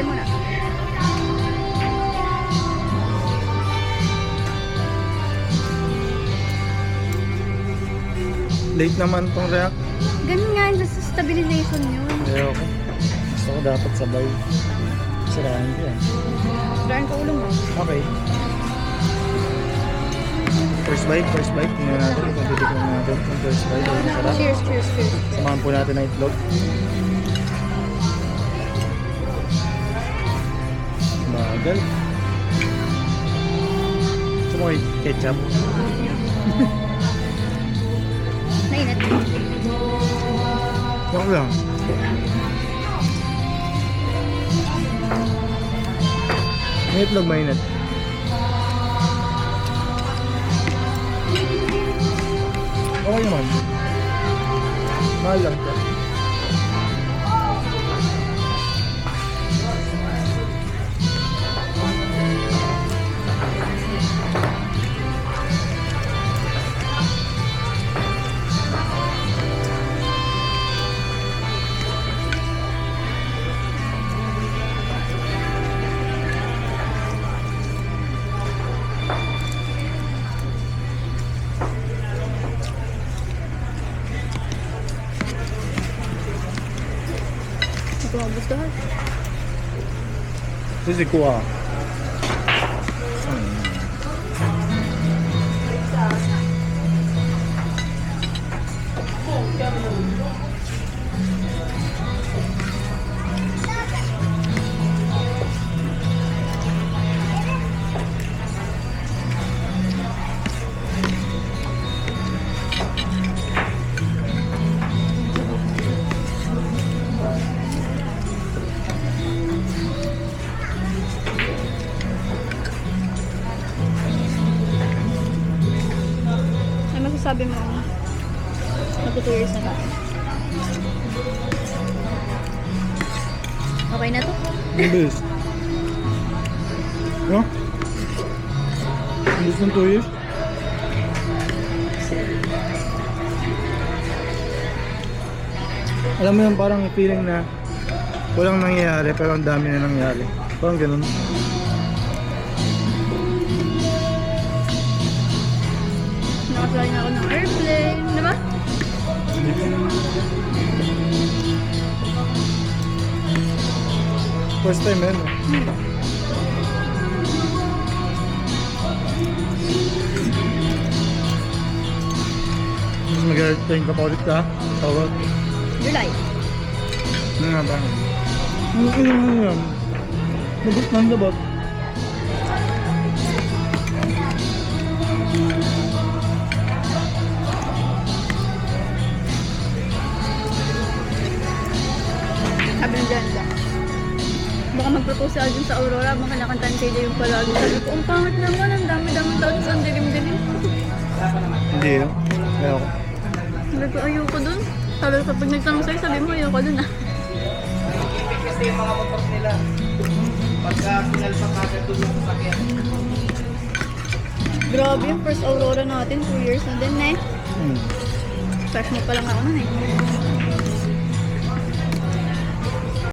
mo na. Late naman tong react. Ganun nga, just stabilization yun. Ayoko. Gusto ko dapat sabay. Sirahan ko yan. Sirahan ka ulo mo. Okay. First bite. Tingnan natin kung titikman natin yung first bite. Ay, masarap. Cheers, cheers, cheers. Samahan po natin ang itlog. Bagal. Gusto mo yung ketchup? Nainat. Huwag lang. May itlog mainit. Okay naman. Mahal lang ito. Hindi ko magustuhan. Sisi kuha. Ano masasabi mo? Magto 2 years na tayo. Okay na to? Bilis. No? Bilis ng 2 years? Alam mo yung parang feeling na walang nangyayari pero ang dami na nangyari. Parang ganun. Nakasali na ako ng airplane. Di ba? First time eh, no? Mag-airplane ka pa ulit ka? Tawag. July. Ano nga ba? Ano yan? Labot ng labot. Sabi ng Janda. Baka mag-propose si Alvin sa Aurora, baka nakantahan kay Jay yung palagi. Sabi ko, ang pangit naman, ang dami-dami tao, tapos ang dilim-dilim. Hindi no? Ayoko. Sabi ko, ayoko dun. Sabi ko, pag nagtanong sa'yo, sabi mo, ayoko dun ah. Kasi yung mga motor nila, pagka sinalpak agad doon yung sasakyan. Grabe yung first Aurora natin, 2 years na din eh. Hmm. Fresh mo pa lang ako nun eh.